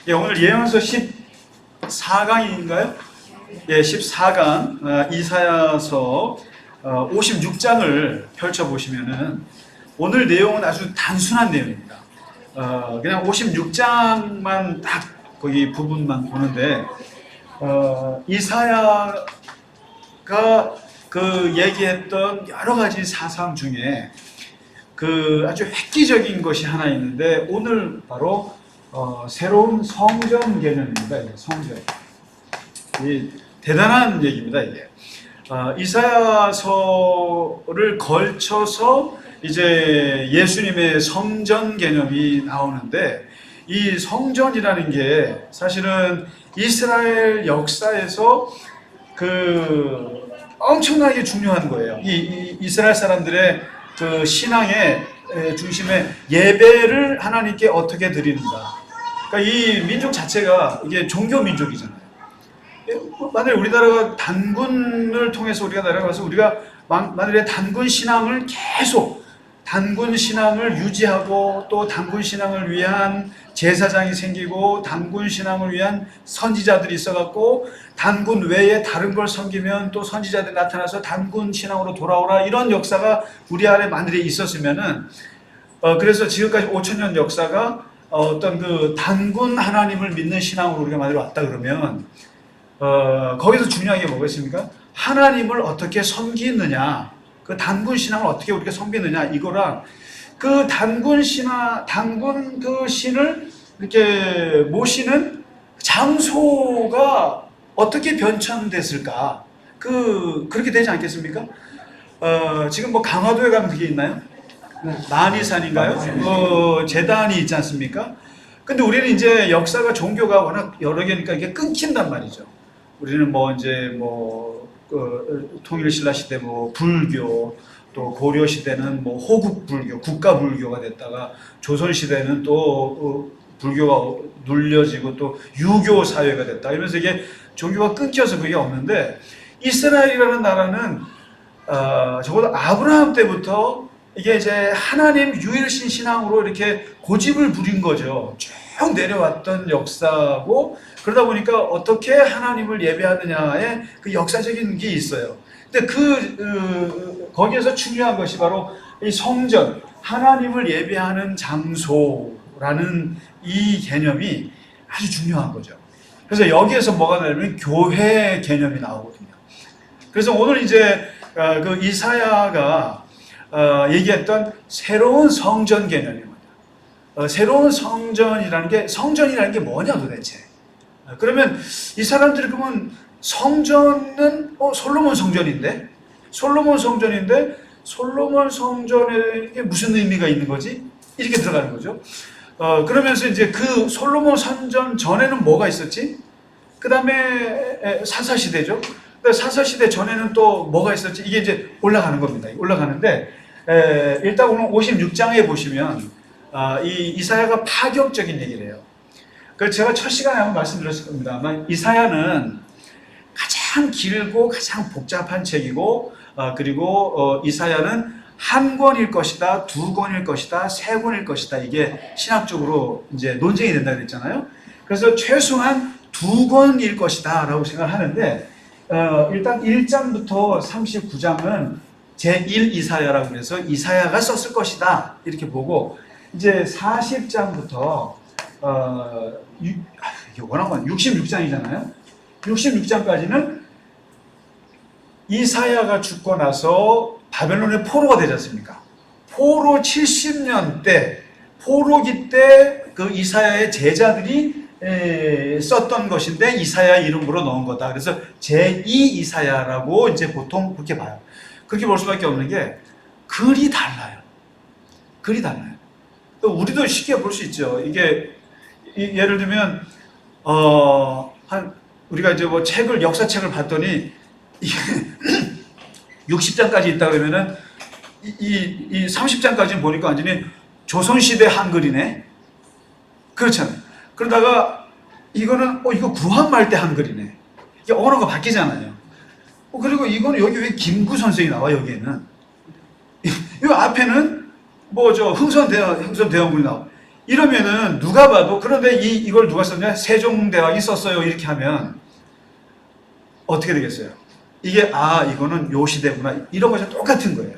예, 오늘 예언서 14강인가요? 예, 14강 이사야서 56장을 펼쳐보시면은 오늘 내용은 아주 단순한 내용입니다. 그냥 56장만 딱 거기 부분만 보는데 이사야가 그 얘기했던 여러 가지 사상 중에 그 아주 획기적인 것이 하나 있는데 오늘 바로 새로운 성전 개념입니다. 성전. 이 대단한 얘기입니다. 이게 이사야서를 걸쳐서 이제 예수님의 성전 개념이 나오는데 이 성전이라는 게 사실은 이스라엘 역사에서 그 엄청나게 중요한 거예요. 이 이스라엘 사람들의 그 신앙의 중심에 예배를 하나님께 어떻게 드리는가. 그러니까 이 민족 자체가 이게 종교 민족이잖아요. 만약에 우리나라가 단군을 통해서 우리가 날아가서 우리가 만약에 단군 신앙을 계속 단군 신앙을 유지하고 또 단군 신앙을 위한 제사장이 생기고 단군 신앙을 위한 선지자들이 있어갖고 단군 외에 다른 걸 섬기면 또 선지자들이 나타나서 단군 신앙으로 돌아오라 이런 역사가 우리 안에 만일에 있었으면은 그래서 지금까지 5,000년 역사가 어떤 그 단군 하나님을 믿는 신앙으로 우리가 만들어 왔다 그러면 거기서 중요한 게 뭐겠습니까? 하나님을 어떻게 섬기느냐, 그 단군 신앙을 어떻게 우리가 섬기느냐 이거랑 그 단군 신앙, 단군 그 신을 이렇게 모시는 장소가 어떻게 변천됐을까? 그렇게 되지 않겠습니까? 지금 뭐 강화도에 가면 그게 있나요? 만이산인가요? 제단이 있지 않습니까? 근데 우리는 이제 역사가 종교가 워낙 여러 개니까 이게 끊긴단 말이죠. 우리는 뭐 이제 통일신라 시대 뭐 불교, 또 고려 시대는 뭐 호국 불교, 국가 불교가 됐다가 조선 시대는 또 불교가 눌려지고 또 유교 사회가 됐다. 이러면서 이게 종교가 끊겨서 그게 없는데 이스라엘이라는 나라는 적어도 아브라함 때부터 이게 이제 하나님 유일신 신앙으로 이렇게 고집을 부린 거죠. 쭉 내려왔던 역사고 그러다 보니까 어떻게 하나님을 예배하느냐에 그 역사적인 게 있어요. 근데 거기에서 중요한 것이 바로 이 성전, 하나님을 예배하는 장소라는 이 개념이 아주 중요한 거죠. 그래서 여기에서 뭐가 나냐면 교회 개념이 나오거든요. 그래서 오늘 이제 그 이사야가 얘기했던 새로운 성전 개념입니다. 새로운 성전이라는 게 뭐냐 도대체? 그러면 이 사람들이 그러면 성전은 솔로몬 성전인데 솔로몬 성전에 무슨 의미가 있는 거지? 이렇게 들어가는 거죠. 그러면서 이제 그 솔로몬 성전 전에는 뭐가 있었지? 그 다음에 사사시대죠. 사사시대 전에는 또 뭐가 있었지? 이게 이제 올라가는 겁니다. 올라가는데 일단 오늘 56장에 보시면 이 이사야가 파격적인 얘기를 해요. 그래서 제가 첫 시간에 한번 말씀드렸을 겁니다. 아마 이사야는 가장 길고 가장 복잡한 책이고 그리고 이사야는 한 권일 것이다, 두 권일 것이다, 세 권일 것이다. 이게 신학적으로 이제 논쟁이 된다고 그랬잖아요. 그래서 최소한 두 권일 것이다 라고 생각을 하는데 일단 1장부터 39장은 제1 이사야라고 해서 이사야가 썼을 것이다 이렇게 보고 이제 40장부터 이게 워낙 많아요. 66장이잖아요. 66장까지는 이사야가 죽고 나서 바벨론의 포로가 되지 않습니까? 포로 70년 때 포로기 때 그 이사야의 제자들이 썼던 것인데 이사야 이름으로 넣은 거다. 그래서 제2 이사야라고 이제 보통 그렇게 봐요. 그렇게 볼 수밖에 없는 게 글이 달라요. 글이 달라요. 우리도 쉽게 볼 수 있죠. 이게 예를 들면 우리가 이제 뭐 역사책을 봤더니 이게 60장까지 있다 그러면은 이 30장까지 보니까 완전히 조선시대 한글이네. 그렇잖아요. 그러다가 이거는 이거 구한말 때 한글이네. 이게 언어가 바뀌잖아요. 그리고 이거는 여기 왜 김구 선생이 나와 여기에는? 이 앞에는 흥선대원군이 나와. 이러면은 누가 봐도, 그런데 이걸 누가 썼냐? 세종대왕이 썼어요. 이렇게 하면 어떻게 되겠어요? 이게 이거는 요 시대구나. 이런 것이 똑같은 거예요.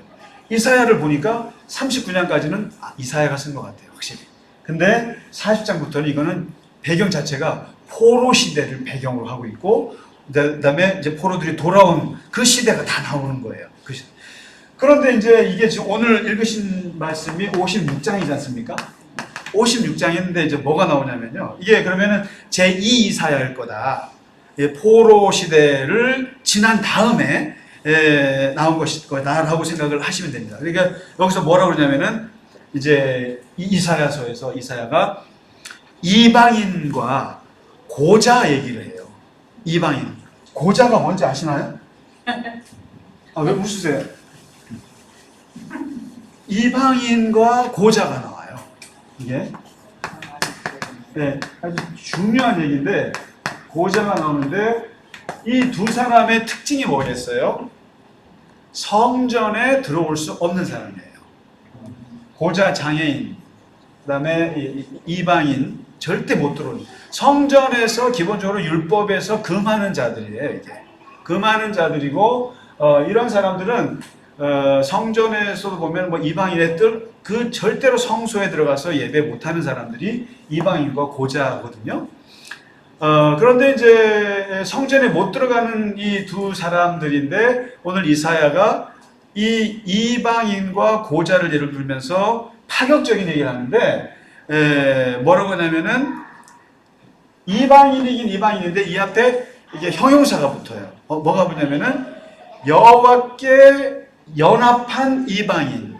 이사야를 보니까 39년까지는 이사야가 쓴 것 같아요. 확실히. 근데 40장부터는 이거는 배경 자체가 포로 시대를 배경으로 하고 있고, 그다음에 이제 포로들이 돌아온 그 시대가 다 나오는 거예요. 그 시대. 그런데 이제 이게 지금 오늘 읽으신 말씀이 56장이지 않습니까? 56장인데 이제 뭐가 나오냐면요. 이게 그러면은 제2 이사야일 거다. 포로 시대를 지난 다음에 나온 것일 거다라고 생각을 하시면 됩니다. 그러니까 여기서 뭐라고 그러냐면은 이제 이사야서에서 이사야가 이방인과 고자 얘기를 해요. 이방인. 고자가 뭔지 아시나요? 왜 웃으세요? 이방인과 고자가 나와요. 이게 아주 중요한 얘기인데, 고자가 나오는데 이 두 사람의 특징이 뭐겠어요? 성전에 들어올 수 없는 사람이에요. 고자 장애인, 그 다음에 이방인, 절대 못 들어오는. 성전에서 기본적으로 율법에서 금하는 자들이에요. 이게 금하는 자들이고, 이런 사람들은 성전에서도 보면 뭐 이방인의 뜻, 그 절대로 성소에 들어가서 예배 못하는 사람들이 이방인과 고자거든요. 그런데 이제 성전에 못 들어가는 이 두 사람들인데, 오늘 이사야가 이 이방인과 고자를 예를 들면서 파격적인 얘기를 하는데, 뭐라고 하냐면은 이방인이긴 이방인인데 이 앞에 이게 형용사가 붙어요. 뭐가 붙냐면은 여호와께 연합한 이방인,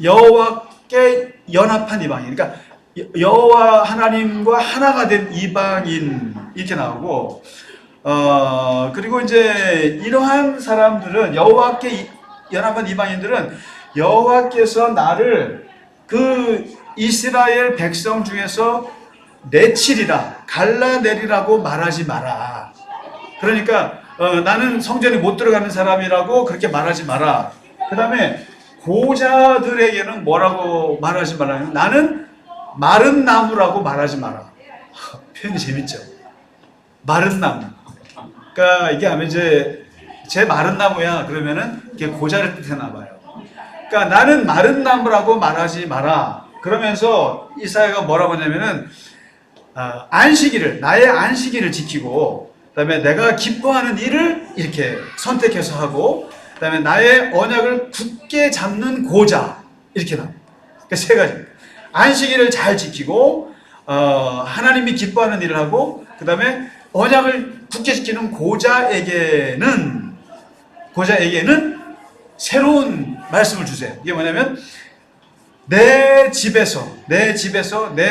여호와께 연합한 이방인. 그러니까 여호와 하나님과 하나가 된 이방인 이렇게 나오고, 그리고 이제 이러한 사람들은, 여호와께 연합한 이방인들은 여호와께서 나를 그 이스라엘 백성 중에서 내치리라, 갈라내리라고 말하지 마라. 그러니까 나는 성전에 못 들어가는 사람이라고 그렇게 말하지 마라. 그 다음에 고자들에게는 뭐라고 말하지 마라. 나는 마른 나무라고 말하지 마라. 표현이 재밌죠? 마른 나무. 그러니까 이게 하면 이제 제 마른 나무야 그러면은 이게 고자를 뜻하나 봐요. 그러니까 나는 마른 나무라고 말하지 마라. 그러면서 이사야가 뭐라고 하냐면은 안식일을, 나의 안식일을 지키고, 그다음에 내가 기뻐하는 일을 이렇게 선택해서 하고, 그다음에 나의 언약을 굳게 잡는 고자, 이렇게 나와요. 그러니까 세 가지. 안식일을 잘 지키고, 하나님이 기뻐하는 일을 하고, 그 다음에 언약을 굳게 지키는 고자에게는 새로운 말씀을 주세요. 이게 뭐냐면, 내 집에서, 내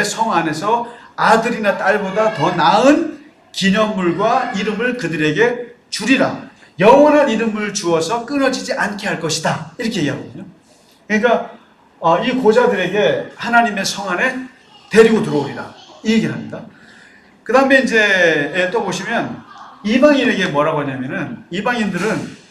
성 안에서 아들이나 딸보다 더 나은 기념물과 이름을 그들에게 주리라. 영원한 이름을 주어서 끊어지지 않게 할 것이다. 이렇게 얘기하거든요. 그러니까 이 고자들에게 하나님의 성 안에 데리고 들어오리라. 이 얘기를 합니다. 그 다음에 이제 또 보시면 이방인에게 뭐라고 하냐면은, 이방인들은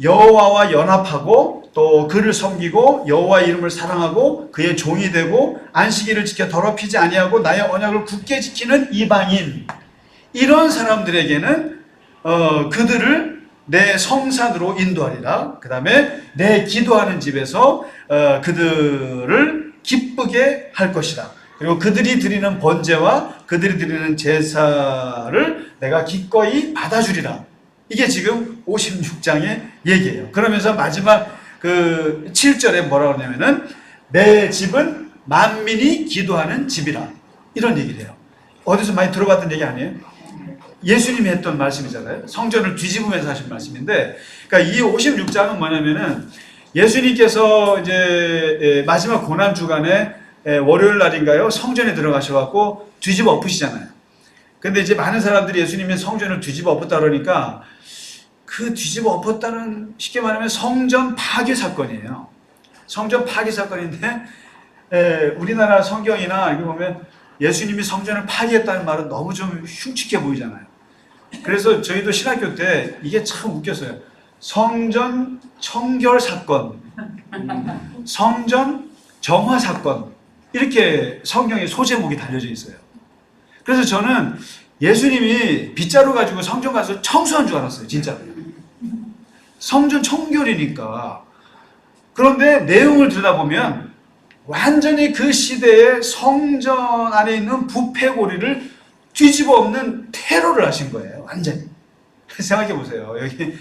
여호와와 연합하고 또 그를 섬기고 여호와 이름을 사랑하고 그의 종이 되고 안식일을 지켜 더럽히지 아니하고 나의 언약을 굳게 지키는 이방인, 이런 사람들에게는 그들을 내 성산으로 인도하리라. 그 다음에 내 기도하는 집에서 그들을 기쁘게 할 것이다. 그리고 그들이 드리는 번제와 그들이 드리는 제사를 내가 기꺼이 받아주리라. 이게 지금 56장의 얘기예요. 그러면서 마지막 그 7절에 뭐라고 하냐면은 내 집은 만민이 기도하는 집이라, 이런 얘기를 해요. 어디서 많이 들어봤던 얘기 아니에요? 예수님이 했던 말씀이잖아요. 성전을 뒤집으면서 하신 말씀인데, 그러니까 이 56장은 뭐냐면은 예수님께서 이제 마지막 고난 주간에 월요일 날인가요? 성전에 들어가셔갖고 뒤집어 엎으시잖아요. 근데 이제 많은 사람들이 예수님이 성전을 뒤집어 엎었다 그러니까, 그 뒤집어 엎었다는, 쉽게 말하면 성전 파괴 사건이에요. 성전 파괴 사건인데, 우리나라 성경이나 이렇게 보면 예수님이 성전을 파괴했다는 말은 너무 좀 흉측해 보이잖아요. 그래서 저희도 신학교 때 이게 참 웃겼어요. 성전 청결 사건, 성전 정화 사건, 이렇게 성경에 소제목이 달려져 있어요. 그래서 저는 예수님이 빗자루 가지고 성전 가서 청소한 줄 알았어요. 진짜. 성전 청결이니까. 그런데 내용을 들여다보면 완전히 그 시대의 성전 안에 있는 부패고리를 뒤집어 엎는 테러를 하신 거예요. 완전히. 생각해 보세요. 여기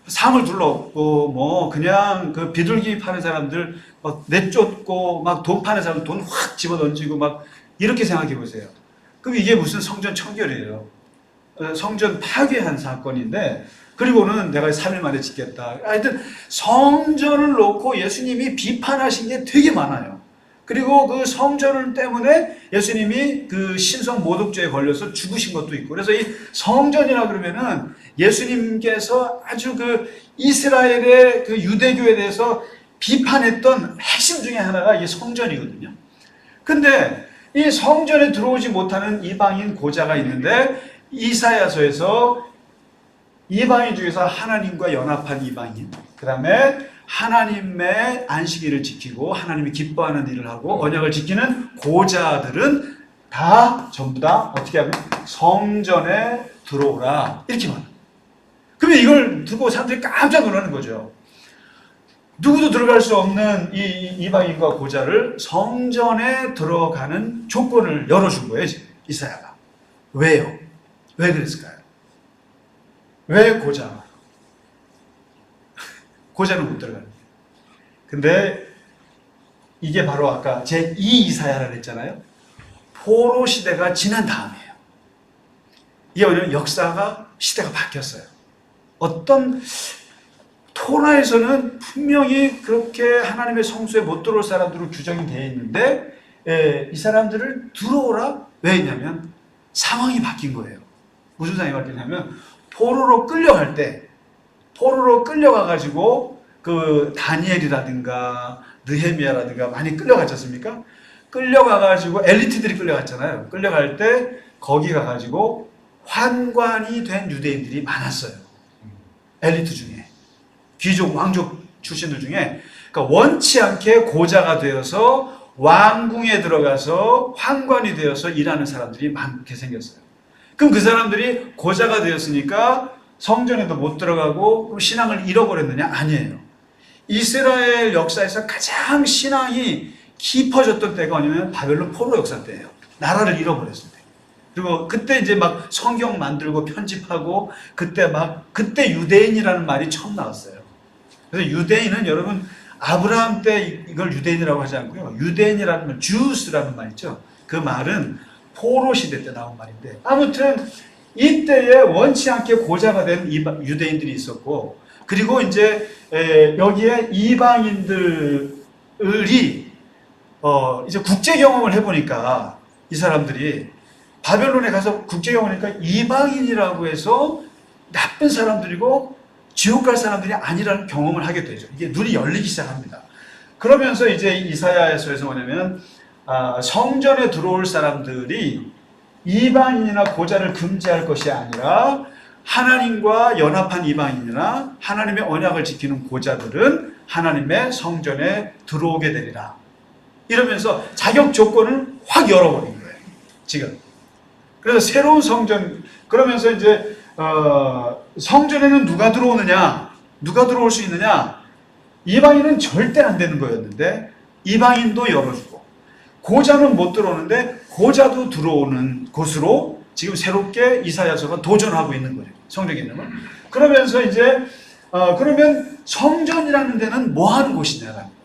상을 둘러엎고 뭐 그냥 그 비둘기 파는 사람들 내쫓고 막 돈 파는 사람 돈 확 집어 던지고 막 이렇게 생각해 보세요. 그럼 이게 무슨 성전 청결이에요. 성전 파괴한 사건인데 그리고는 내가 3일 만에 짓겠다. 하여튼 성전을 놓고 예수님이 비판하신 게 되게 많아요. 그리고 그 성전 때문에 예수님이 그 신성 모독죄에 걸려서 죽으신 것도 있고. 그래서 이 성전이라 그러면은 예수님께서 아주 그 이스라엘의 그 유대교에 대해서 비판했던 핵심 중에 하나가 이 성전이거든요. 근데 이 성전에 들어오지 못하는 이방인 고자가 있는데 이사야서에서 이방인 중에서 하나님과 연합한 이방인, 그 다음에 하나님의 안식일을 지키고 하나님이 기뻐하는 일을 하고 언약을 지키는 고자들은 다 전부 다 어떻게 하면 성전에 들어오라 이렇게 말합니다. 그러면 이걸 듣고 사람들이 깜짝 놀라는 거죠. 누구도 들어갈 수 없는 이 이방인과 고자를 성전에 들어가는 조건을 열어준 거예요, 지금 이사야가. 왜요? 왜 그랬을까요? 왜 고자? 고자는 못 들어가는 거예요. 근데 이게 바로 아까 제2 이사야라고 했잖아요. 포로 시대가 지난 다음이에요. 이게 뭐냐면 역사가 시대가 바뀌었어요. 어떤 토라에서는 분명히 그렇게 하나님의 성소에 못 들어올 사람들로 규정이 되어 있는데 이 사람들을 들어오라? 왜 했냐면 상황이 바뀐 거예요. 무슨 상황이 바뀌냐면 포로로 끌려가가지고 그 다니엘이라든가 느헤미야라든가 많이 끌려갔지 않습니까? 끌려가가지고 엘리트들이 끌려갔잖아요. 끌려갈 때 거기 가가지고 환관이 된 유대인들이 많았어요. 엘리트 중에. 귀족, 왕족 출신들 중에. 그러니까 원치 않게 고자가 되어서 왕궁에 들어가서 환관이 되어서 일하는 사람들이 많게 생겼어요. 그럼 그 사람들이 고자가 되었으니까 성전에도 못 들어가고 그럼 신앙을 잃어버렸느냐? 아니에요. 이스라엘 역사에서 가장 신앙이 깊어졌던 때가 뭐냐면 바벨론 포로 역사 때예요. 나라를 잃어버렸을 때. 그리고 그때 이제 막 성경 만들고 편집하고 그때 유대인이라는 말이 처음 나왔어요. 그래서 유대인은 여러분 아브라함 때 이걸 유대인이라고 하지 않고요. 유대인이라는 말, 주스라는 말 있죠. 그 말은 포로 시대 때 나온 말인데 아무튼 이때에 원치 않게 고자가 된 유대인들이 있었고 그리고 이제 여기에 이방인들이 이제 국제 경험을 해보니까 이 사람들이 바벨론에 가서 국제 경험을 하니까 이방인이라고 해서 나쁜 사람들이고 지옥 갈 사람들이 아니라는 경험을 하게 되죠. 이게 눈이 열리기 시작합니다. 그러면서 이제 이사야서에서 뭐냐면 성전에 들어올 사람들이 이방인이나 고자를 금지할 것이 아니라 하나님과 연합한 이방인이나 하나님의 언약을 지키는 고자들은 하나님의 성전에 들어오게 되리라. 이러면서 자격 조건을 확 열어버린 거예요. 지금. 그래서 새로운 성전, 그러면서 이제 성전에는 누가 들어오느냐? 누가 들어올 수 있느냐? 이방인은 절대 안 되는 거였는데 이방인도 열어주고 고자는 못 들어오는데 고자도 들어오는 곳으로 지금 새롭게 이사야서가 도전하고 있는 거예요. 성전 개념을. 그러면서 이제 그러면 성전이라는 데는 뭐 하는 곳이냐라는 거예요.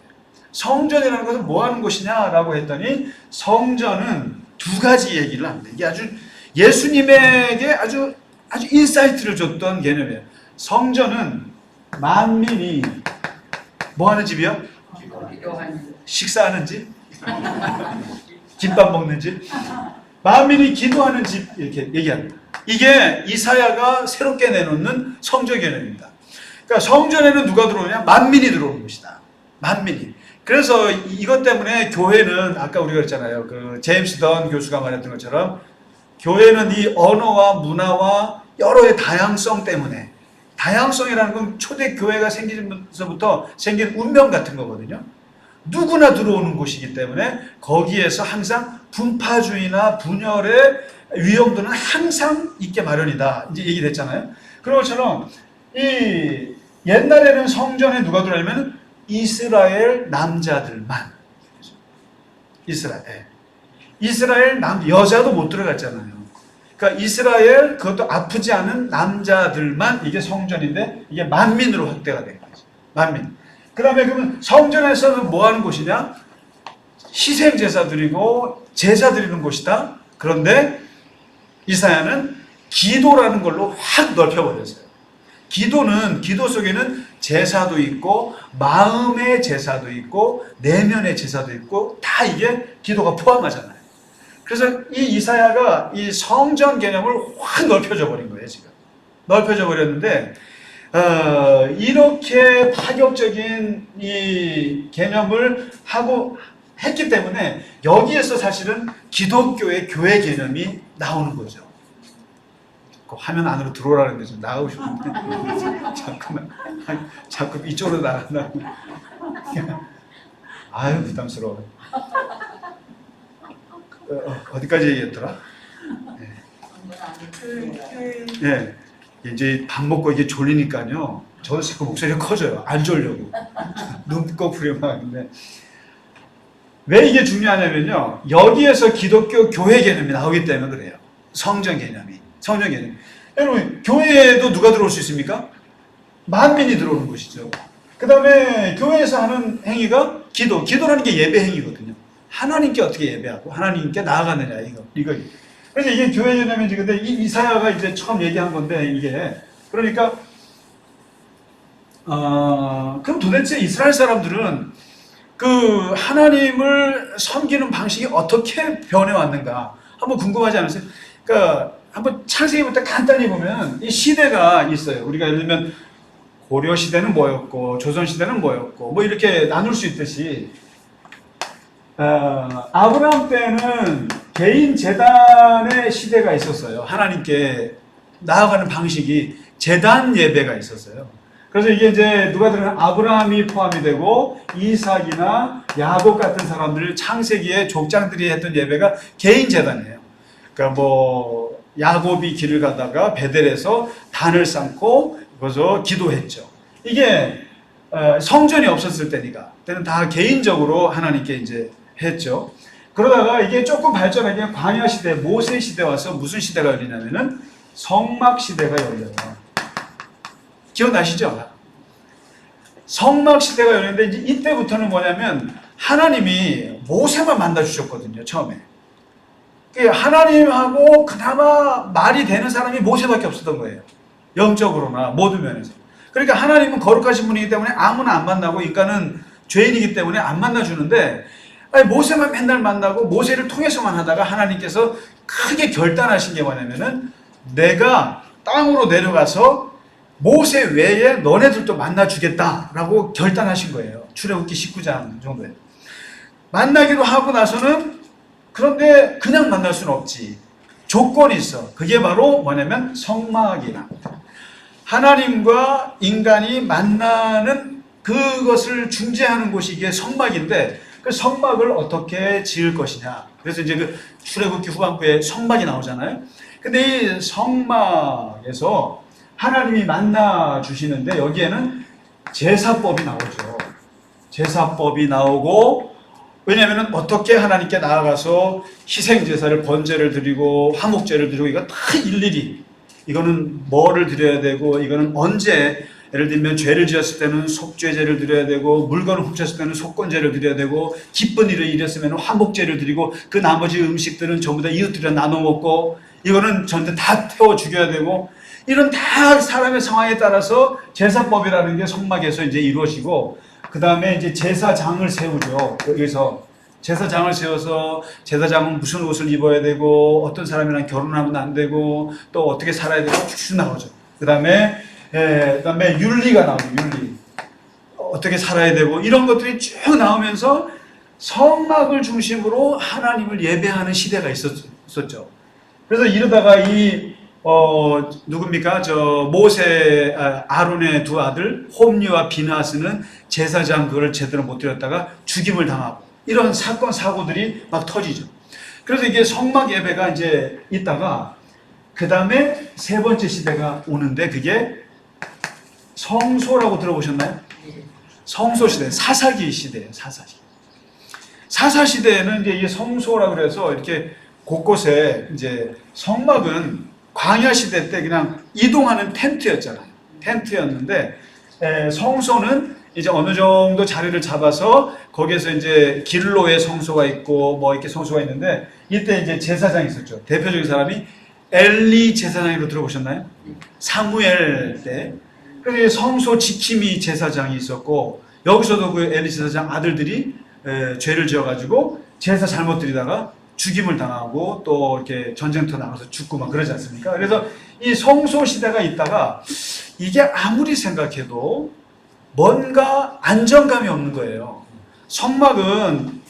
성전이라는 것은 뭐 하는 곳이냐라고 했더니 성전은 두 가지 얘기를 합니다. 이게 아주 예수님에게 아주 인사이트를 줬던 개념이에요. 성전은 만민이 뭐 하는 집이요? 식사하는 집? 김밥 먹는 집? 만민이 기도하는 집 이렇게 얘기합니다. 이게 이사야가 새롭게 내놓는 성전 개념입니다. 그러니까 성전에는 누가 들어오냐? 만민이 들어오는 것이다. 만민이. 그래서 이것 때문에 교회는 아까 우리가 그랬잖아요. 그 제임스 던 교수가 말했던 것처럼 교회는 이 언어와 문화와 여러의 다양성 때문에 다양성이라는 건 초대 교회가 생기면서부터 생긴 운명 같은 거거든요. 누구나 들어오는 곳이기 때문에 거기에서 항상 분파주의나 분열의 위험도는 항상 있게 마련이다. 이제 얘기됐잖아요. 그런 것처럼 이 옛날에는 성전에 누가 들어오냐면 이스라엘 남자들만. 이스라엘 여자도 못 들어갔잖아요. 그러니까 이스라엘 그것도 아프지 않은 남자들만 이게 성전인데 이게 만민으로 확대가 된 거죠. 만민. 그 다음에 그러면 성전에서는 뭐 하는 곳이냐? 희생 제사 드리고 제사 드리는 곳이다. 그런데 이사야는 기도라는 걸로 확 넓혀버렸어요. 기도 속에는 제사도 있고 마음의 제사도 있고 내면의 제사도 있고 다 이게 기도가 포함하잖아요. 그래서 이 이사야가 이 성전 개념을 확 넓혀져 버린 거예요. 지금 넓혀져 버렸는데 이렇게 파격적인 이 개념을 하고 했기 때문에 여기에서 사실은 기독교의 교회 개념이 나오는 거죠. 그 화면 안으로 들어오라는데 좀 나가고 싶은데 잠깐만 자꾸 이쪽으로 나간다고. 아유 부담스러워. 어디까지 얘기했더라? 네. 이제 밥 먹고 이게 졸리니까요. 저도 자꾸 목소리가 커져요. 안 졸려고. 눈 꺼부려고 하는데. 왜 이게 중요하냐면요. 여기에서 기독교 교회 개념이 나오기 때문에 그래요. 성전 개념이. 성전 개념. 여러분, 교회에도 누가 들어올 수 있습니까? 만민이 들어오는 곳이죠. 그 다음에 교회에서 하는 행위가 기도. 기도라는 게 예배 행위거든요. 하나님께 어떻게 예배하고 하나님께 나아가느냐, 이거. 그래서 이게 교회 개념인지, 근데 이사야가 이제 처음 얘기한 건데, 이게. 그러니까, 그럼 도대체 이스라엘 사람들은 그 하나님을 섬기는 방식이 어떻게 변해왔는가? 한번 궁금하지 않으세요? 그러니까, 한번 창세기부터 간단히 보면 이 시대가 있어요. 우리가 예를 들면 고려 시대는 뭐였고, 조선 시대는 뭐였고, 뭐 이렇게 나눌 수 있듯이, 아브라함 때는 개인 제단의 시대가 있었어요. 하나님께 나아가는 방식이 제단 예배가 있었어요. 그래서 이게 이제 누가 들으면 아브라함이 포함이 되고 이삭이나 야곱 같은 사람들 창세기에 족장들이 했던 예배가 개인 제단이에요. 그러니까 뭐 야곱이 길을 가다가 베델에서 단을 쌓고 거기서 기도했죠. 이게 성전이 없었을 때니까 때는 다 개인적으로 하나님께 이제 했죠. 그러다가 이게 조금 발전하게 광야 시대, 모세 시대 와서 무슨 시대가 열리냐면은 성막 시대가 열려요. 기억나시죠? 성막 시대가 열리는데 이제 이때부터는 뭐냐면 하나님이 모세만 만나 주셨거든요. 처음에. 하나님하고 그나마 말이 되는 사람이 모세밖에 없었던 거예요. 영적으로나 모든 면에서. 그러니까 하나님은 거룩하신 분이기 때문에 아무나 안 만나고 인간은 죄인이기 때문에 안 만나주는데 모세만 맨날 만나고 모세를 통해서만 하다가 하나님께서 크게 결단하신 게 뭐냐면은 내가 땅으로 내려가서 모세 외에 너네들도 만나주겠다라고 결단하신 거예요. 출애굽기 19장 정도에. 만나기로 하고 나서는 그런데 그냥 만날 수는 없지. 조건이 있어. 그게 바로 뭐냐면 성막이라. 하나님과 인간이 만나는 그것을 중재하는 곳이 이게 성막인데 그 성막을 어떻게 지을 것이냐. 그래서 이제 그 출애굽기 후반부에 성막이 나오잖아요. 근데 이 성막에서 하나님이 만나 주시는데 여기에는 제사법이 나오죠. 제사법이 나오고 왜냐하면 어떻게 하나님께 나아가서 희생제사를 번제를 드리고 화목제를 드리고 이거 다 일일이 이거는 뭐를 드려야 되고 이거는 언제 예를 들면 죄를 지었을 때는 속죄제를 드려야 되고 물건을 훔쳤을 때는 속건제를 드려야 되고 기쁜 일을 일했으면 화목제를 드리고 그 나머지 음식들은 전부 다 이웃들이랑 나눠 먹고 이거는 전부 다 태워 죽여야 되고 이런 다 사람의 상황에 따라서 제사법이라는 게 성막에서 이제 이루어지고 그 다음에 이제 제사장을 세우죠. 여기서 제사장을 세워서 제사장은 무슨 옷을 입어야 되고 어떤 사람이랑 결혼하면 안 되고 또 어떻게 살아야 되고 쭉 나오죠. 그다음에 윤리가 나오죠. 윤리 어떻게 살아야 되고 이런 것들이 쭉 나오면서 성막을 중심으로 하나님을 예배하는 시대가 있었죠. 그래서 이러다가 이 누굽니까? 모세, 아론의 두 아들 홈리와 비나스는 제사장 그걸 제대로 못 드렸다가 죽임을 당하고 이런 사건 사고들이 막 터지죠. 그래서 이게 성막 예배가 이제 있다가 그 다음에 세 번째 시대가 오는데 그게 성소라고 들어보셨나요? 성소 시대, 사사기 시대예요. 사사기. 사사 시대에는 이제 이게 성소라고 그래서 이렇게 곳곳에 이제 성막은 광야 시대 때 그냥 이동하는 텐트였잖아요. 텐트였는데 성소는 이제 어느 정도 자리를 잡아서 거기에서 이제 길로의 성소가 있고 뭐 이렇게 성소가 있는데 이때 이제 제사장이 있었죠. 대표적인 사람이 엘리 제사장으로 들어보셨나요? 사무엘 때. 그래서 성소 지킴이 제사장이 있었고 여기서도 그 엘리 제사장 아들들이 죄를 지어가지고 제사 잘못 드리다가 죽임을 당하고 또 이렇게 전쟁터 나가서 죽고 막 그러지 않습니까? 그래서 이 성소 시대가 있다가 이게 아무리 생각해도 뭔가 안정감이 없는 거예요. 성막은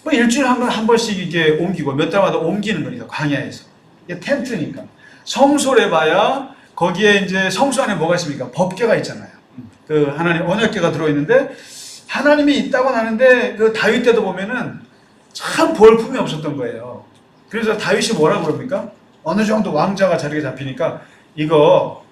뭐 일주일에 한 번씩 이게 옮기고 몇 달마다 옮기는 거니까 광야에서 이게 텐트니까 성소래 봐야 거기에 이제 성소 안에 뭐가 있습니까? 법궤가 있잖아요. 그 하나님 언약궤가 들어있는데 하나님이 있다고 하는데 그 다윗 때도 보면은 참 볼품이 없었던 거예요. 그래서 다윗이 뭐라고 그럽니까? 어느 정도 왕자가 자리에 잡히니까 이거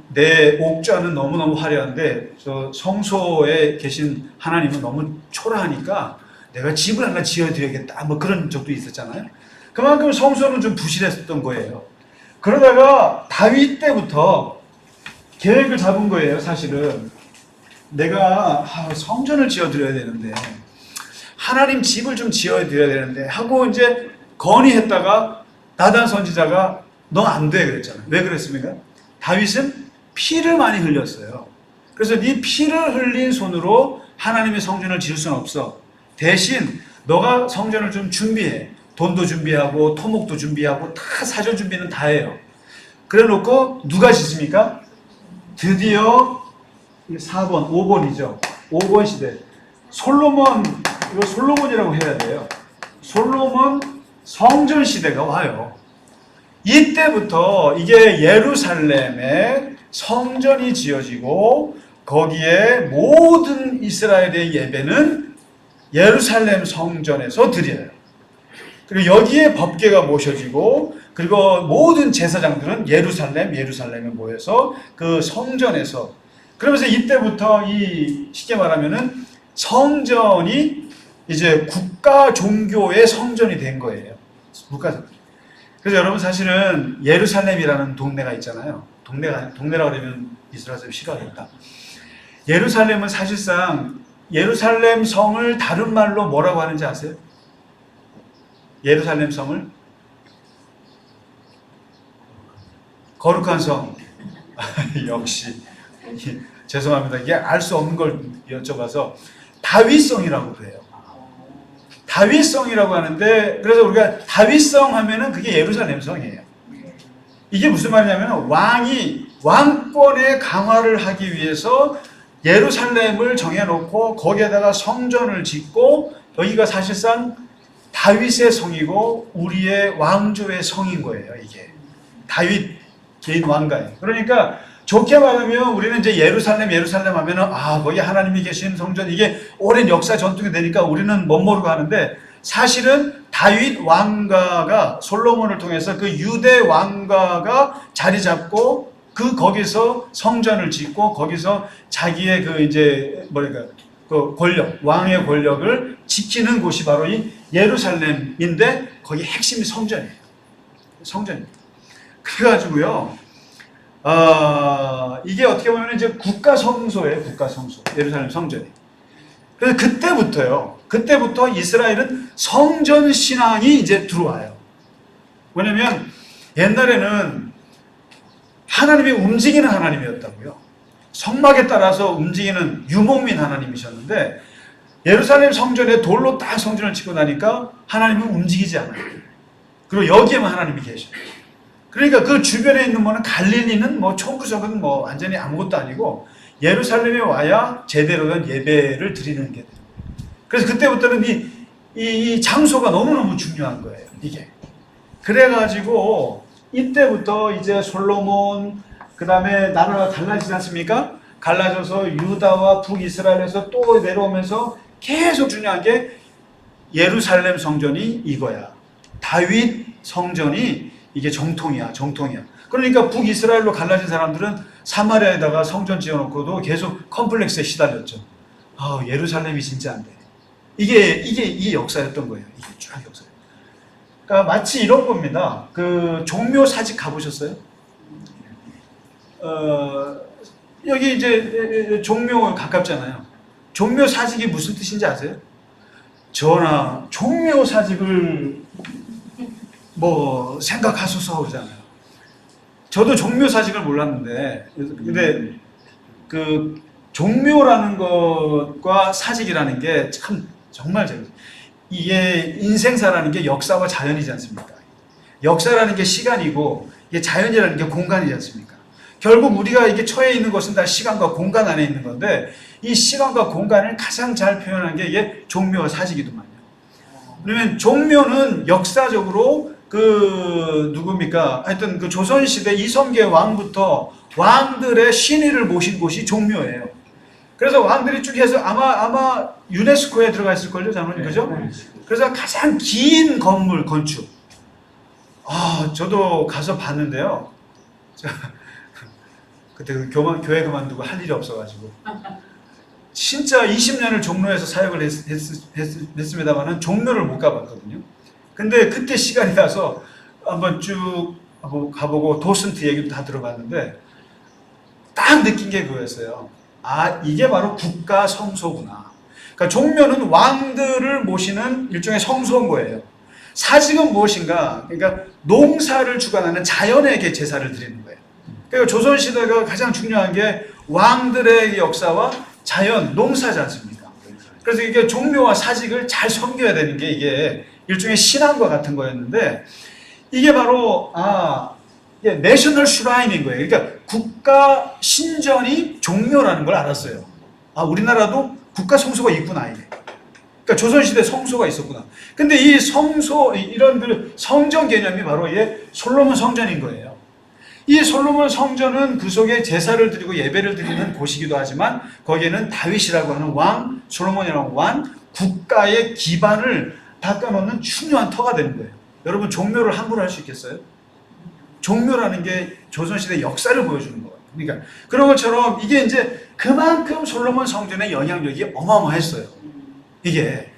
내 옥좌는 너무너무 화려한데 저 성소에 계신 하나님은 너무 초라하니까 내가 집을 하나 지어드려야겠다 뭐 그런 적도 있었잖아요. 그만큼 성소는 좀 부실했었던 거예요. 그러다가 다윗 때부터 계획을 잡은 거예요. 사실은 내가 성전을 지어드려야 되는데 하나님 집을 좀 지어드려야 되는데 하고 이제 건의했다가 나단 선지자가 너 안 돼 그랬잖아요. 왜 그랬습니까? 다윗은 피를 많이 흘렸어요. 그래서 네 피를 흘린 손으로 하나님의 성전을 지을 수는 없어. 대신 너가 성전을 좀 준비해. 돈도 준비하고 토목도 준비하고 다 사전 준비는 다 해요. 그래 놓고 누가 짓습니까? 드디어 4번, 5번이죠. 5번 시대. 이거 솔로몬이라고 해야 돼요. 솔로몬 성전 시대가 와요. 이때부터 이게 예루살렘에 성전이 지어지고 거기에 모든 이스라엘의 예배는 예루살렘 성전에서 드려요. 그리고 여기에 법궤가 모셔지고 그리고 모든 제사장들은 예루살렘에 모여서 그 성전에서 그러면서 이때부터 쉽게 말하면은 성전이 이제 국가 종교의 성전이 된 거예요. 그래서 여러분 사실은 예루살렘이라는 동네가 있잖아요. 동네라고 그러면 이스라엘 사람이 싫어하겠다. 예루살렘은 사실상 예루살렘 성을 다른 말로 뭐라고 하는지 아세요? 예루살렘 성을 거룩한 성. 역시 죄송합니다. 이게 알 수 없는 걸 여쭤봐서 다윗성이라고 해요. 다윗성이라고 하는데 그래서 우리가 다윗성 하면은 그게 예루살렘 성이에요. 이게 무슨 말이냐면 왕이 왕권의 강화를 하기 위해서 예루살렘을 정해놓고 거기에다가 성전을 짓고 여기가 사실상 다윗의 성이고 우리의 왕조의 성인 거예요. 이게 다윗 개인 왕가예요. 그러니까 좋게 말하면 우리는 이제 예루살렘 하면은 거기 하나님이 계신 성전 이게 오랜 역사 전통이 되니까 우리는 멋모르고 하는데 사실은 다윗 왕가가 솔로몬을 통해서 그 유대 왕가가 자리 잡고 거기서 성전을 짓고 거기서 자기의 그 권력, 왕의 권력을 지키는 곳이 바로 이 예루살렘인데 거기 핵심이 성전이에요. 성전입니다. 그래가지고요. 이게 어떻게 보면 이제 국가 성소예요. 국가 성소. 예루살렘 성전이. 그래서 그때부터 이스라엘은 성전 신앙이 이제 들어와요. 왜냐면 옛날에는 하나님이 움직이는 하나님이었다고요. 성막에 따라서 움직이는 유목민 하나님이셨는데 예루살렘 성전에 돌로 딱 성전을 짓고 나니까 하나님은 움직이지 않아요. 그리고 여기에만 하나님이 계셔요. 그러니까 그 주변에 있는 뭐는 갈릴리는 총구석은 완전히 아무것도 아니고 예루살렘에 와야 제대로 된 예배를 드리는 게 돼요. 그래서 그때부터는 이 장소가 너무너무 중요한 거예요. 이게. 그래가지고 이때부터 이제 솔로몬, 그 다음에 나라가 갈라지지 않습니까? 갈라져서 유다와 북이스라엘에서 또 내려오면서 계속 중요한 게 예루살렘 성전이 이거야. 다윗 성전이 이게 정통이야, 정통이야. 그러니까 북이스라엘로 갈라진 사람들은 사마리아에다가 성전 지어놓고도 계속 컴플렉스에 시달렸죠. 아, 예루살렘이 진짜 안 돼. 이게 이 역사였던 거예요. 이게 쭉 역사. 그러니까 마치 이런 겁니다. 그 종묘 사직 가보셨어요? 여기 이제 종묘 가깝잖아요. 종묘 사직이 무슨 뜻인지 아세요? 전하, 종묘 사직을 뭐 생각하소서 그러잖아요. 저도 종묘 사직을 몰랐는데, 근데 그 종묘라는 것과 사직이라는 게 참 정말 재밌어요. 이게 인생사라는 게 역사와 자연이지 않습니까? 역사라는 게 시간이고, 이게 자연이라는 게 공간이지 않습니까? 결국 우리가 이게 처해 있는 것은 다 시간과 공간 안에 있는 건데, 이 시간과 공간을 가장 잘 표현한 게 이게 종묘와 사직이더만요. 그러면 종묘는 역사적으로 그 누굽니까? 하여튼 그 조선시대 이성계 왕부터 왕들의 신의를 모신 곳이 종묘예요. 그래서 왕들이 쭉 해서 아마 유네스코에 들어가 있을걸요, 장로님, 그죠? 그래서 가장 긴 건물 건축. 아, 저도 가서 봤는데요. 그때 그 교회 그만두고 할 일이 없어가지고. 진짜 20년을 종로에서 사역을 했습니다만은 종로를 못 가봤거든요. 근데 그때 시간이 나서 한번 쭉 가보고 도슨트 얘기도 다 들어봤는데 딱 느낀 게 그거였어요. 아, 이게 바로 국가 성소구나. 그러니까 종묘는 왕들을 모시는 일종의 성소인 거예요. 사직은 무엇인가? 그러니까 농사를 주관하는 자연에게 제사를 드리는 거예요. 그러니까 조선시대가 가장 중요한 게 왕들의 역사와 자연, 농사지 않습니까? 그래서 이게 종묘와 사직을 잘 섬겨야 되는 게 이게 일종의 신앙과 같은 거였는데 이게 바로 이게 내셔널 슈라인인 거예요. 그러니까 국가 신전이 종묘라는 걸 알았어요. 아, 우리나라도 국가 성소가 있구나 이게. 그러니까 조선시대 성소가 있었구나. 근데 이 성소 이런 그 성전 개념이 바로 이게 솔로몬 성전인 거예요. 이 솔로몬 성전은 그 속에 제사를 드리고 예배를 드리는 곳이기도 하지만 거기에는 다윗이라고 하는 왕, 솔로몬이라고 하는 왕, 국가의 기반을 닦아놓는 중요한 터가 되는 거예요. 여러분 종묘를 함부로 할 수 있겠어요? 종묘라는 게 조선시대 역사를 보여주는 거예요. 그러니까 그런 것처럼 이게 이제 그만큼 솔로몬 성전의 영향력이 어마어마했어요. 이게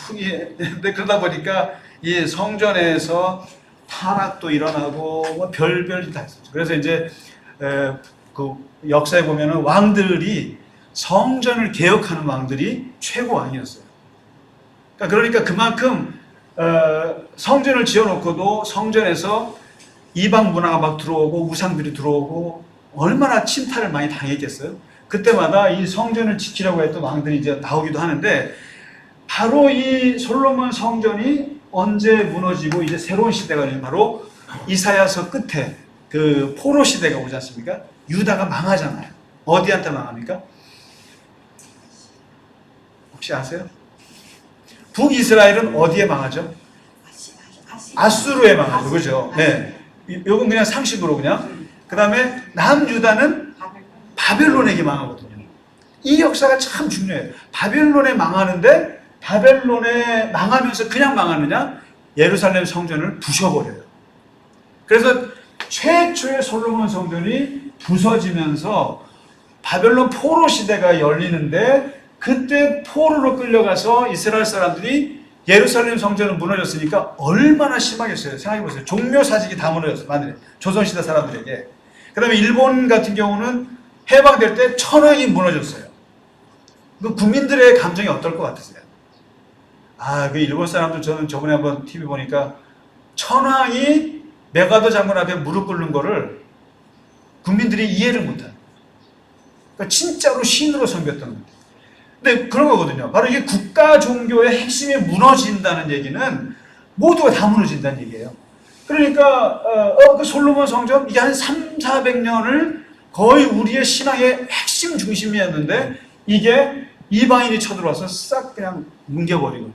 근데 그러다 보니까 이 성전에서 타락도 일어나고 뭐 별별이 다 있었죠. 그래서 이제 그 역사에 보면은 왕들이 성전을 개혁하는 왕들이 최고 왕이었어요. 그러니까 그만큼 성전을 지어놓고도 성전에서 이방 문화가 막 들어오고 우상들이 들어오고 얼마나 침탈을 많이 당했겠어요. 그때마다 이 성전을 지키려고 했던 왕들이 이제 나오기도 하는데 바로 이 솔로몬 성전이 언제 무너지고 이제 새로운 시대가 되면 바로 이사야서 끝에 그 포로 시대가 오지 않습니까? 유다가 망하잖아요. 어디한테 망합니까? 혹시 아세요? 북이스라엘은 어디에 망하죠? 아수르에 망하죠. 그죠? 네. 요건 그냥 상식으로 그냥. 그 다음에 남유다는 바벨론에게 망하거든요. 이 역사가 참 중요해요. 바벨론에 망하는데 바벨론에 망하면서 그냥 망하느냐? 예루살렘 성전을 부셔버려요. 그래서 최초의 솔로몬 성전이 부서지면서 바벨론 포로 시대가 열리는데 그때 포로로 끌려가서 이스라엘 사람들이 예루살렘 성전은 무너졌으니까 얼마나 심하겠어요. 생각해보세요. 종묘 사직이 다 무너졌어요. 조선시대 사람들에게. 그 다음에 일본 같은 경우는 해방될 때 천황이 무너졌어요. 그 국민들의 감정이 어떨 것 같으세요? 그 일본 사람들 저는 저번에 한번 TV 보니까 천황이 메가더 장군 앞에 무릎 꿇는 거를 국민들이 이해를 못해요. 그러니까 진짜로 신으로 섬겼던 거예요. 근데 그런 거거든요. 바로 이게 국가 종교의 핵심이 무너진다는 얘기는 모두가 다 무너진다는 얘기예요. 그러니까 그 솔로몬 성전 이게 한 300~400년을 거의 우리의 신앙의 핵심 중심이었는데 이게 이방인이 쳐들어와서 싹 그냥 뭉개버리고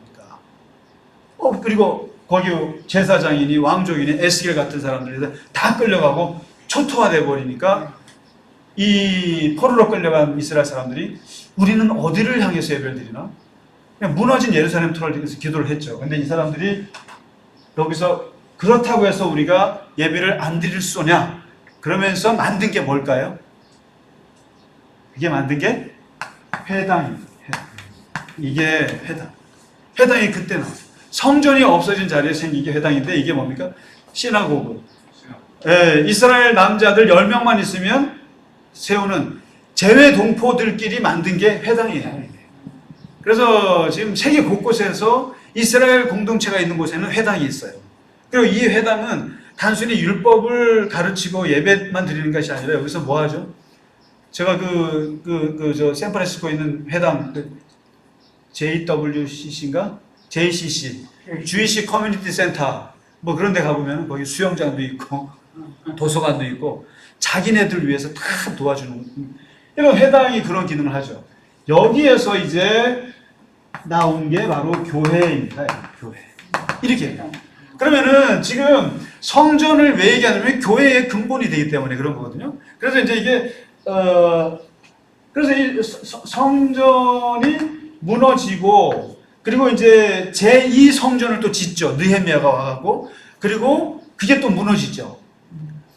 그리고 거기 제사장이니 왕족이니 에스겔 같은 사람들이 다 끌려가고 초토화돼 버리니까 이 포로로 끌려간 이스라엘 사람들이 우리는 어디를 향해서 예배를 드리나? 그냥 무너진 예루살렘 터를 향해서 기도를 했죠. 근데 이 사람들이 여기서 그렇다고 해서 우리가 예배를 안 드릴 수 있냐? 그러면서 만든 게 뭘까요? 이게 만든 게 회당입니다. 이게 회당. 회당이 그때 나왔어요. 성전이 없어진 자리에 생긴 게 회당인데 이게 뭡니까? 시나고그. 예, 이스라엘 남자들 10명만 있으면 세우는 제외 동포들끼리 만든 게 회당이에요. 그래서 지금 세계 곳곳에서 이스라엘 공동체가 있는 곳에는 회당이 있어요. 그리고 이 회당은 단순히 율법을 가르치고 예배만 드리는 것이 아니라 여기서 뭐 하죠? 제가 저 샌프란시스코에 있는 회당, JWCC인가? JCC, Jewish Community Center, 뭐 그런 데 가보면 거기 수영장도 있고, 도서관도 있고, 자기네들 위해서 다 도와주는, 이런 회당이 그런 기능을 하죠. 여기에서 이제 나온 게 바로 교회입니다. 교회. 이렇게. 그러면은 지금 성전을 왜 얘기하냐면 교회의 근본이 되기 때문에 그런 거거든요. 그래서 이제 이게, 그래서 이 성전이 무너지고, 그리고 이제 제2 성전을 또 짓죠. 느헤미야가 와갖고. 그리고 그게 또 무너지죠.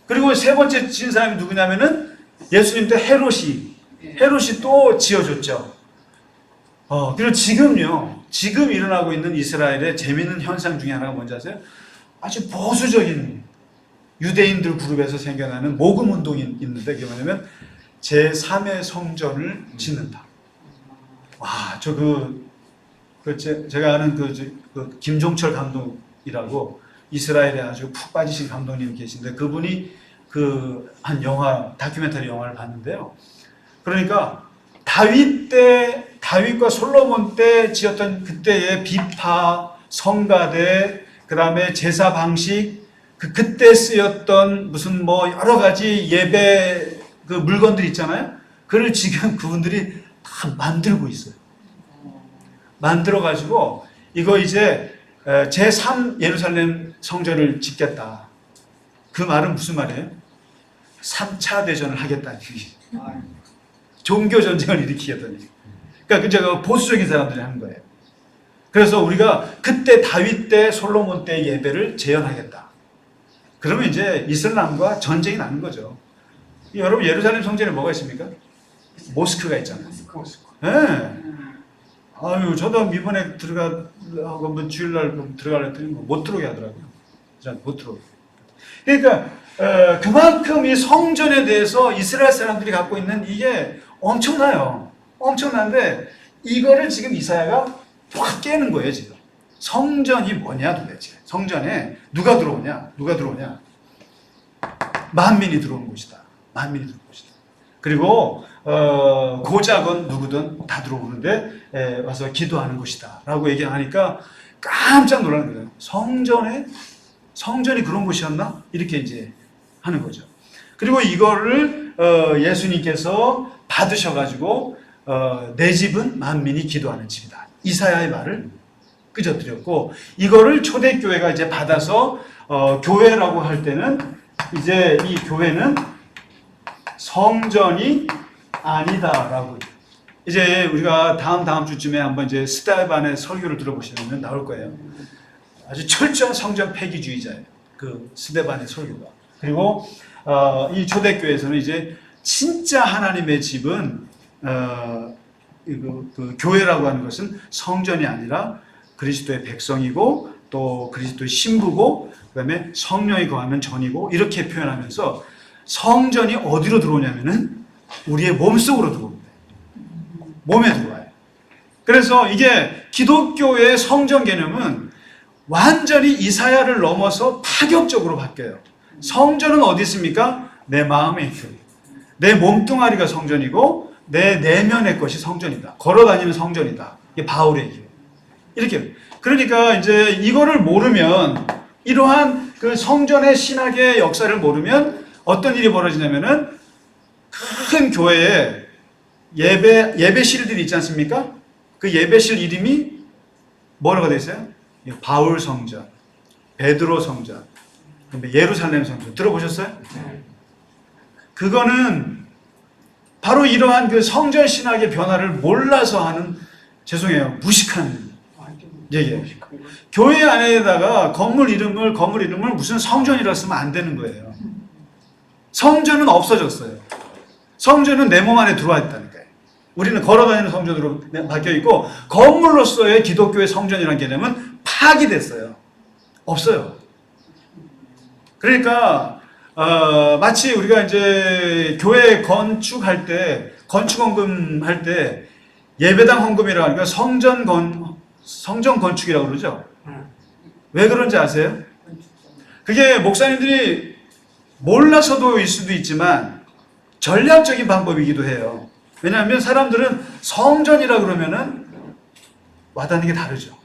그리고 세 번째 지은 사람이 누구냐면은 예수님 때 헤롯이 또 지어줬죠. 그리고 지금요, 지금 일어나고 있는 이스라엘의 재미있는 현상 중에 하나가 뭔지 아세요? 아주 보수적인 유대인들 그룹에서 생겨나는 모금 운동이 있는데 그게 뭐냐면 제3의 성전을 짓는다. 와, 제가 아는 그 김종철 감독이라고 이스라엘에 아주 푹 빠지신 감독님 계신데 그분이 한 다큐멘터리 영화를 봤는데요. 그러니까 다윗과 솔로몬 때 지었던 그때의 비파, 성가대, 그 다음에 제사 방식, 그때 쓰였던 무슨 뭐 여러 가지 예배 그 물건들 있잖아요. 그걸 지금 그분들이 다 만들고 있어요. 만들어가지고 이거 이제 제3 예루살렘 성전을 짓겠다. 그 말은 무슨 말이에요? 3차 대전을 하겠다는 얘기. 종교 전쟁을 일으키겠다는 얘기. 그러니까 보수적인 사람들이 하는 거예요. 그래서 우리가 그때 다윗 때 솔로몬 때 예배를 재현하겠다. 그러면 이제 이슬람과 전쟁이 나는 거죠. 여러분 예루살렘 성전에 뭐가 있습니까? 모스크가 있잖아요. 네. 아유, 저도 이번에 한번 주일날 들어가려 했더니 못 들어오게 하더라고요. 못 들어오게. 그러니까 그만큼 이 성전에 대해서 이스라엘 사람들이 갖고 있는 이게 엄청나요. 엄청난데 이거를 지금 이사야가 확 깨는 거예요, 지금. 성전이 뭐냐 도대체. 성전에 누가 들어오냐? 만민이 들어오는 곳이다. 만민이 들어오는 곳이다. 그리고 고작은 누구든 다 들어오는데 와서 기도하는 곳이다 라고 얘기하니까 깜짝 놀라는 거예요. 성전이 그런 곳이었나? 이렇게 이제 하는 거죠. 그리고 이거를 예수님께서 받으셔가지고 내 집은 만민이 기도하는 집이다. 이사야의 말을 끄져드렸고 이거를 초대교회가 이제 받아서 교회라고 할 때는 이제 이 교회는 성전이 아니다라고. 이제 우리가 다음 주쯤에 한번 이제 스테반의 설교를 들어보시면 나올 거예요. 아주 철저한 성전 폐기주의자예요. 그 스테반의 설교가. 그리고 이 초대교회에서는 이제 진짜 하나님의 집은 그 교회라고 하는 것은 성전이 아니라 그리스도의 백성이고 또 그리스도의 신부고 그다음에 성령이 거하는 전이고 이렇게 표현하면서 성전이 어디로 들어오냐면은 우리의 몸속으로 들어옵니다. 몸에 들어와요. 그래서 이게 기독교의 성전 개념은 완전히 이사야를 넘어서 파격적으로 바뀌어요. 성전은 어디 있습니까? 내 마음에 있어요. 내 몸뚱아리가 성전이고 내 내면의 것이 성전이다. 걸어다니는 성전이다. 이게 바울의 얘기예요. 이렇게. 그러니까 이제 이거를 모르면 이러한 그 성전의 신학의 역사를 모르면 어떤 일이 벌어지냐면은 큰 교회에 예배실들이 있지 않습니까? 그 예배실 이름이 뭐라고 되어 있어요? 바울 성전, 베드로 성전, 예루살렘 성전 들어보셨어요? 그거는 바로 이러한 그 성전 신학의 변화를 몰라서 하는, 죄송해요, 무식한 얘기예요. 교회 안에다가 건물 이름을 무슨 성전이라 쓰면 안 되는 거예요. 성전은 없어졌어요. 성전은 내 몸 안에 들어와 있다니까요. 우리는 걸어다니는 성전으로 바뀌어 있고, 건물로서의 기독교의 성전이라는 개념은 파기됐어요. 없어요. 그러니까 마치 우리가 이제 교회 건축할 때, 건축 헌금할 때 예배당 헌금이라고 하니까 성전 건축이라고 그러죠. 왜 그런지 아세요? 그게 목사님들이 몰라서도일 수도 있지만 전략적인 방법이기도 해요. 왜냐하면 사람들은 성전이라 그러면은 와닿는 게 다르죠.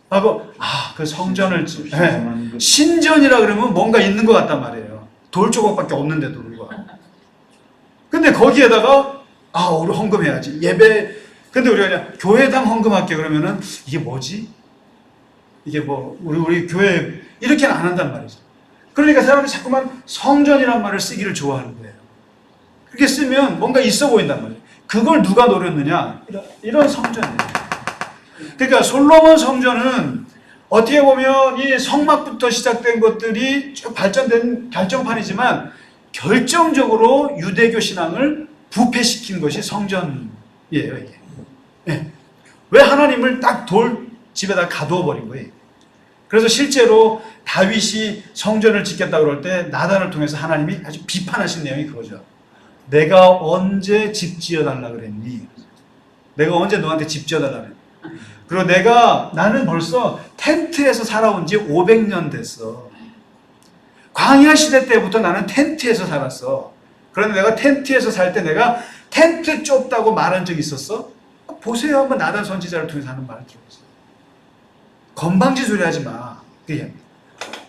하고 그 성전을 네. 신전이라 그러면 뭔가 있는 것 같단 말이에요. 돌 조각밖에 없는데도 불구하고. 근데 거기에다가 우리 헌금해야지. 예배. 근데 우리가 그냥 교회당 헌금할게 그러면은 이게 뭐지? 이게 뭐 우리 교회 이렇게는 안 한단 말이죠. 그러니까 사람이 자꾸만 성전이란 말을 쓰기를 좋아하는 거예요. 그렇게 쓰면 뭔가 있어 보인단 말이에요. 그걸 누가 노렸느냐? 이런 성전이에요. 그러니까 솔로몬 성전은 어떻게 보면 이 성막부터 시작된 것들이 쭉 발전된 결정판이지만 결정적으로 유대교 신앙을 부패시킨 것이 성전이에요, 이게. 네. 왜 하나님을 딱 돌 집에다 가두어 버린 거예요. 그래서 실제로 다윗이 성전을 짓겠다고 그럴 때 나단을 통해서 하나님이 아주 비판하신 내용이 그거죠. 내가 언제 집 지어달라 그랬니? 내가 언제 너한테 집 지어달라 그랬니? 그리고 나는 벌써 텐트에서 살아온 지 500년 됐어. 광야 시대 때부터 나는 텐트에서 살았어. 그런데 내가 텐트에서 살 때 내가 텐트 좁다고 말한 적이 있었어? 보세요. 한번 나단 선지자를 통해서 하는 말을 들어보세요. 건방지 소리 하지 마.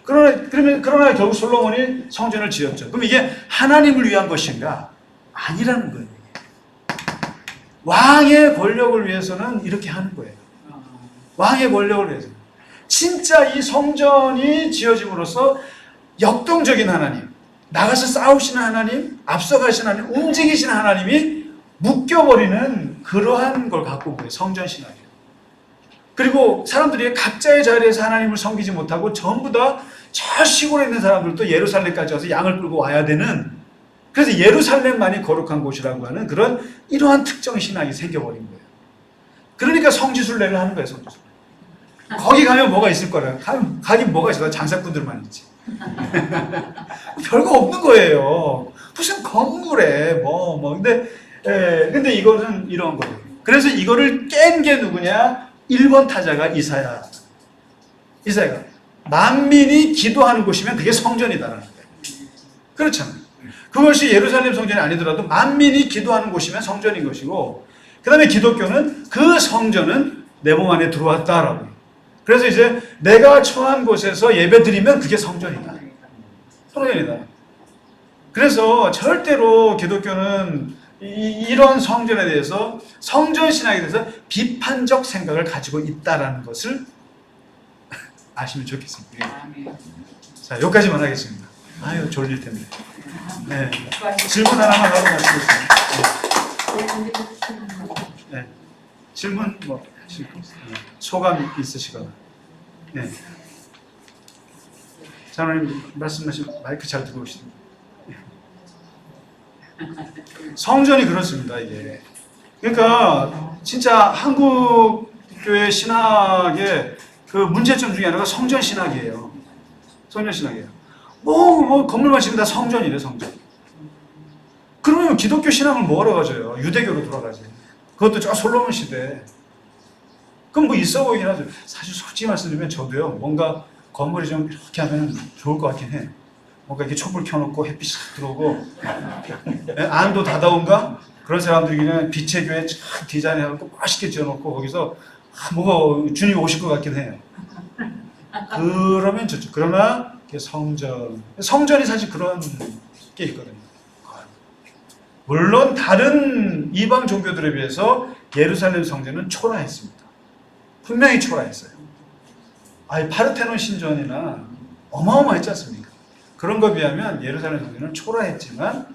그러나 결국 솔로몬이 성전을 지었죠. 그럼 이게 하나님을 위한 것인가? 아니라는 거예요. 왕의 권력을 위해서는 이렇게 하는 거예요. 왕의 권력을 위해서. 진짜 이 성전이 지어짐으로써 역동적인 하나님, 나가서 싸우시는 하나님, 앞서가시는 하나님, 움직이시는 하나님이 묶여버리는 그러한 걸 갖고 온 거예요. 성전 신학이에요. 그리고 사람들이 각자의 자리에서 하나님을 섬기지 못하고 전부 다 저 시골에 있는 사람들도 예루살렘까지 와서 양을 끌고 와야 되는, 그래서 예루살렘만이 거룩한 곳이라고 하는 그런 이러한 특정 신학이 생겨버린 거예요. 그러니까 성지순례를 하는 거예요. 성지순례. 거기 가면 뭐가 있을 거라. 가긴 뭐가 있어. 장사꾼들만 있지. 별거 없는 거예요. 무슨 건물에 근데 이거는 이런 거예요. 그래서 이거를 깬 게 누구냐? 1번 타자가 이사야가 만민이 기도하는 곳이면 그게 성전이다라는 거예요. 그렇잖아요. 그것이 예루살렘 성전이 아니더라도 만민이 기도하는 곳이면 성전인 것이고, 그 다음에 기독교는 그 성전은 내 몸 안에 들어왔다라고. 그래서 이제 내가 처한 곳에서 예배 드리면 그게 성전이다. 성전이다. 그래서 절대로 기독교는 이런 성전에 대해서, 성전 신학에 대해서 비판적 생각을 가지고 있다라는 것을 아시면 좋겠습니다. 자, 여기까지만 하겠습니다. 졸릴 텐데. 네. 질문 하나만 하고 마치겠습니다. 네. 질문 소감 있으시거나. 네. 장로님 말씀하신 마이크 잘 들어오시죠? 성전이 그렇습니다, 이게. 그러니까 진짜 한국 교회 신학의 그 문제점 중에 하나가 성전 신학이에요. 성전 신학이에요. 건물만 지으면 다 성전이래, 성전. 그러면 기독교 신앙을 뭐하러 가져요? 유대교로 돌아가지. 그것도 저 솔로몬 시대. 그럼 뭐 있어 보이긴 하죠. 사실 솔직히 말씀드리면 저도요, 뭔가 건물이 좀 이렇게 하면 좋을 것 같긴 해. 뭔가 이렇게 촛불 켜놓고 햇빛 싹 들어오고, 안도 다다온가? 그런 사람들이 그냥 빛의 교회 쫙 디자인해갖고 맛있게 지어놓고 거기서 뭐가 주님이 오실 것 같긴 해요. 그러면 좋죠. 그러나 성전이 사실 그런 게 있거든요. 물론 다른 이방 종교들에 비해서 예루살렘 성전은 초라했습니다. 분명히 초라했어요. 아니 파르테논 신전이나 어마어마했지 않습니까? 그런 거 비하면 예루살렘 성전은 초라했지만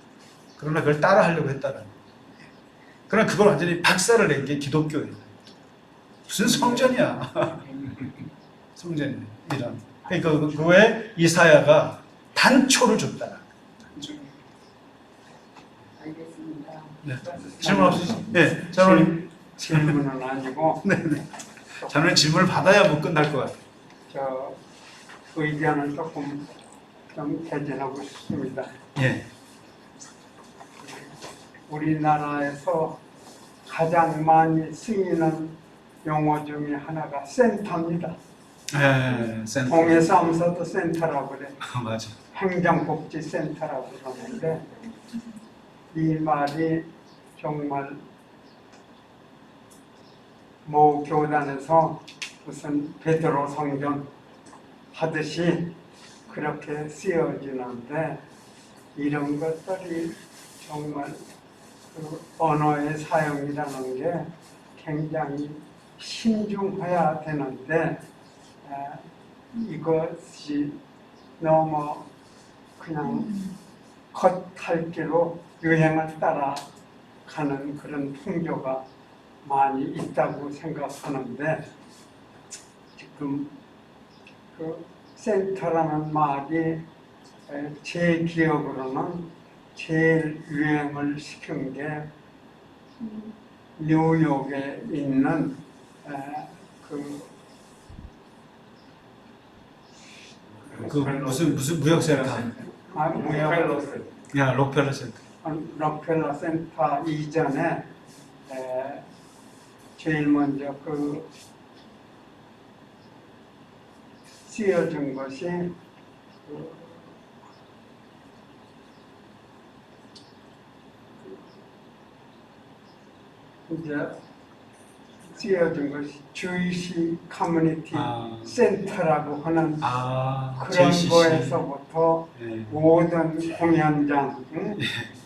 그러나 그걸 따라하려고 했다는. 그러나 그걸 완전히 박살을 낸 게 기독교예요. 무슨 성전이야? 성전이 이런. 그러니까 그거에 이사야가 단초를 줬다. 알겠습니다. 네. 질문 없으시죠? 네, 장로님. 질문은 아니고 네네. 장로님 질문을 받아야 뭐 끝날 것 같아요. 저 의견을 조금 좀 개진하고 싶습니다. 예. 우리나라에서 가장 많이 쓰이는 용어 중에 하나가 센터입니다. 네, 센터. 동해사무소도 센터라고 그래. 맞아. 행정복지센터라고 그러는데 이 말이 정말 모 교단에서 무슨 베드로 성전 하듯이 그렇게 쓰여지는데 이런 것들이 정말 그 언어의 사용이라는 게 굉장히 신중해야 되는데 이것이 너무 그냥 겉핥기로 유행을 따라가는 그런 풍조가 많이 있다고 생각하는데 지금 그 센터라는 말이 제 기억으로는 제일 유행을 시킨 게 뉴욕에 있는 그 무슨 무역센터? 무역 야, 록펠러 센터. 록펠러 센터 이전에 제일 먼저 그 쓰여진 것이 이제 쓰여진 것이 주이시 커뮤니티 센터라고 하는 그런 JCC. 거에서부터 네. 모든 공연장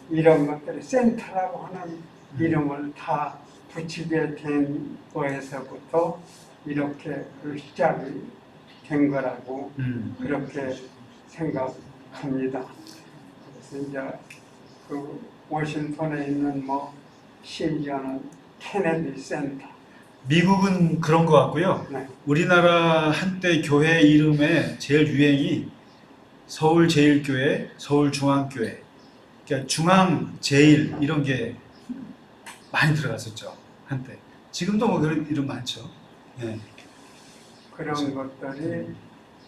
이런 것들이 센터라고 하는 이름을 다 붙이게 된 거에서부터 이렇게 그 시작이 된 거라고 그렇게 생각합니다. 그래서 이제 그 워싱턴에 있는 뭐 심지어는 케네디 센터. 미국은 그런 것 같고요. 네. 우리나라 한때 교회 이름에 제일 유행이 서울제일교회, 서울중앙교회, 그러니까 중앙제일 이런 게 많이 들어갔었죠 한때. 지금도 뭐 그런 이름 많죠. 네. 그런 것들이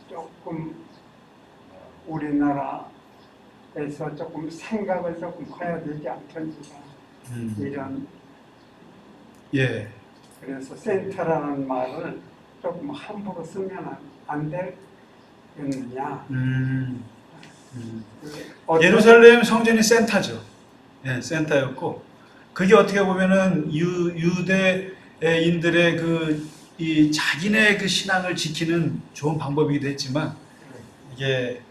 조금 우리나라에서 조금 생각을 조금 해야 되지 않겠는가 이런. 예. 그래서 센터라는 말을 조금 함부로 쓰면 안 되겠느냐. 예루살렘 성전이 센터죠. 예, 센터였고 그게 어떻게 보면은 유대인들의 이 자기네 그 신앙을 지키는 좋은 방법이기도 했지만 이게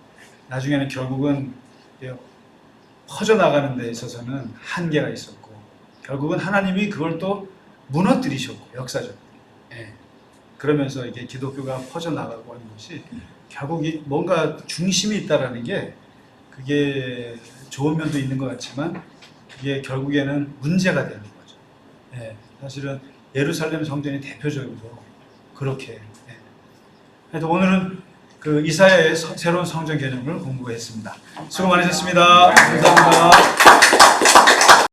나중에는 결국은 퍼져나가는 데 있어서는 한계가 있었고 결국은 하나님이 그걸 또 무너뜨리셨고 역사적으로. 예. 그러면서 이게 기독교가 퍼져나가고 하는 것이 결국 뭔가 중심이 있다라는 게 그게 좋은 면도 있는 것 같지만 그게 결국에는 문제가 되는 거죠. 예. 사실은 예루살렘 성전이 대표적으로 그렇게. 예. 그래서 오늘은 그 이사야의 새로운 성전 개념을 공부했습니다. 수고 많으셨습니다. 감사합니다.